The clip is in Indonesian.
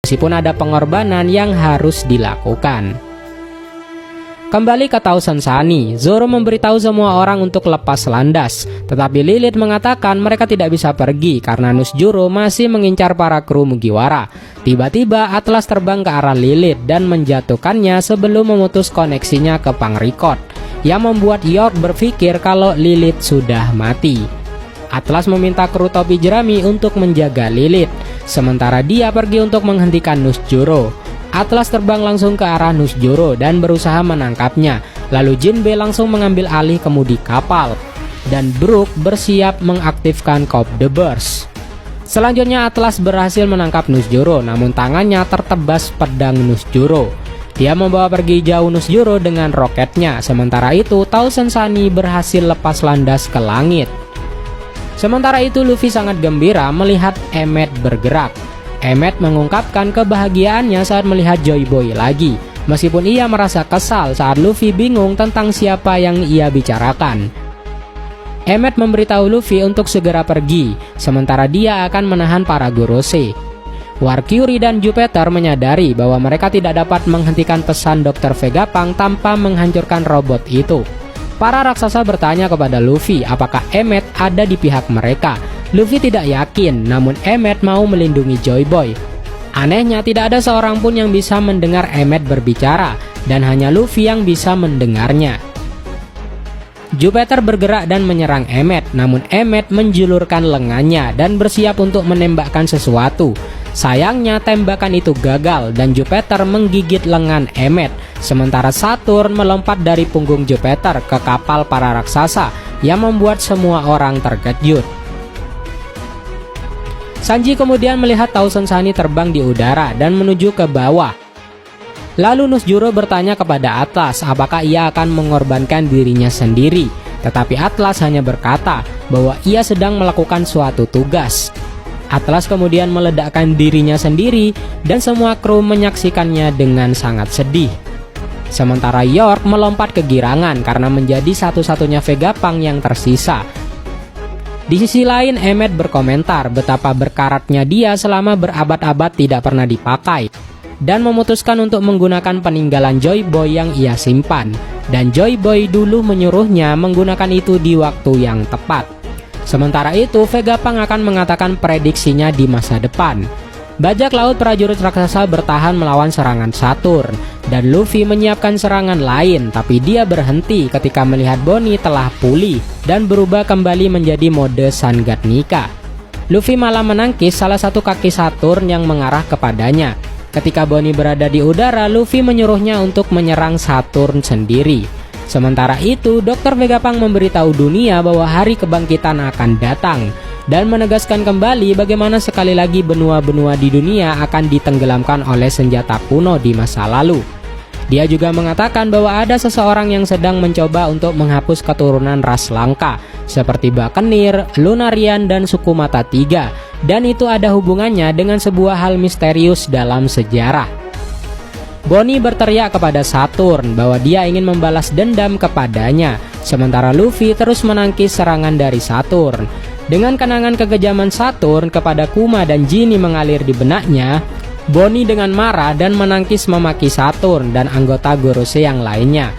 meskipun ada pengorbanan yang harus dilakukan. Kembali ke Thousand Sunny, Zoro memberitahu semua orang untuk lepas landas, tetapi Lilith mengatakan mereka tidak bisa pergi karena Nusjuro masih mengincar para kru Mugiwara. Tiba-tiba Atlas terbang ke arah Lilith dan menjatuhkannya sebelum memutus koneksinya ke Pangrecord, yang membuat York berpikir kalau Lilith sudah mati. Atlas meminta kru topi jerami untuk menjaga Lilith, sementara dia pergi untuk menghentikan Nusjuro. Atlas terbang langsung ke arah Nusjuro dan berusaha menangkapnya. Lalu Jinbe langsung mengambil alih kemudi kapal, dan Brook bersiap mengaktifkan Cop the Burst. Selanjutnya Atlas berhasil menangkap Nusjuro, namun tangannya tertebas pedang Nusjuro. Dia membawa pergi jauh Nusjuro dengan roketnya. Sementara itu Thousand Sunny berhasil lepas landas ke langit. Sementara itu Luffy sangat gembira melihat Emmet bergerak. Emmet mengungkapkan kebahagiaannya saat melihat Joy Boy lagi, meskipun ia merasa kesal saat Luffy bingung tentang siapa yang ia bicarakan. Emmet memberitahu Luffy untuk segera pergi, sementara dia akan menahan para Gorosei. Warkyuri dan Jupiter menyadari bahwa mereka tidak dapat menghentikan pesan Dr. Vegapunk tanpa menghancurkan robot itu. Para raksasa bertanya kepada Luffy apakah Emmet ada di pihak mereka. Luffy tidak yakin, namun Emmet mau melindungi Joy Boy. Anehnya tidak ada seorang pun yang bisa mendengar Emmet berbicara, dan hanya Luffy yang bisa mendengarnya. Jupiter bergerak dan menyerang Emmet, namun Emmet menjulurkan lengannya dan bersiap untuk menembakkan sesuatu. Sayangnya tembakan itu gagal dan Jupiter menggigit lengan Emmet, sementara Saturn melompat dari punggung Jupiter ke kapal para raksasa yang membuat semua orang terkejut. Sanji kemudian melihat Thousand Sunny terbang di udara dan menuju ke bawah. Lalu Nusjuro bertanya kepada Atlas apakah ia akan mengorbankan dirinya sendiri, tetapi Atlas hanya berkata bahwa ia sedang melakukan suatu tugas. Atlas kemudian meledakkan dirinya sendiri dan semua kru menyaksikannya dengan sangat sedih. Sementara York melompat kegirangan karena menjadi satu-satunya Vegapunk yang tersisa. Di sisi lain Emmet berkomentar betapa berkaratnya dia selama berabad-abad tidak pernah dipakai, dan memutuskan untuk menggunakan peninggalan Joy Boy yang ia simpan, dan Joy Boy dulu menyuruhnya menggunakan itu di waktu yang tepat. Sementara itu Vegapunk akan mengatakan prediksinya di masa depan. Bajak laut prajurit raksasa bertahan melawan serangan Saturn, dan Luffy menyiapkan serangan lain, tapi dia berhenti ketika melihat Bonnie telah pulih dan berubah kembali menjadi mode Sun God Nika. Luffy malah menangkis salah satu kaki Saturn yang mengarah kepadanya. Ketika Bonnie berada di udara, Luffy menyuruhnya untuk menyerang Saturn sendiri. Sementara itu, Dr. Vegapunk memberitahu dunia bahwa hari kebangkitan akan datang, dan menegaskan kembali bagaimana sekali lagi benua-benua di dunia akan ditenggelamkan oleh senjata kuno di masa lalu. Dia juga mengatakan bahwa ada seseorang yang sedang mencoba untuk menghapus keturunan ras langka, seperti Buccaneer, Lunarian, dan suku Mata Tiga, dan itu ada hubungannya dengan sebuah hal misterius dalam sejarah. Bonnie berteriak kepada Saturn bahwa dia ingin membalas dendam kepadanya, sementara Luffy terus menangkis serangan dari Saturn. Dengan kenangan kekejaman Saturn kepada Kuma dan Jinny mengalir di benaknya, Bonnie dengan marah dan menangkis memaki Saturn dan anggota Gorosei yang lainnya.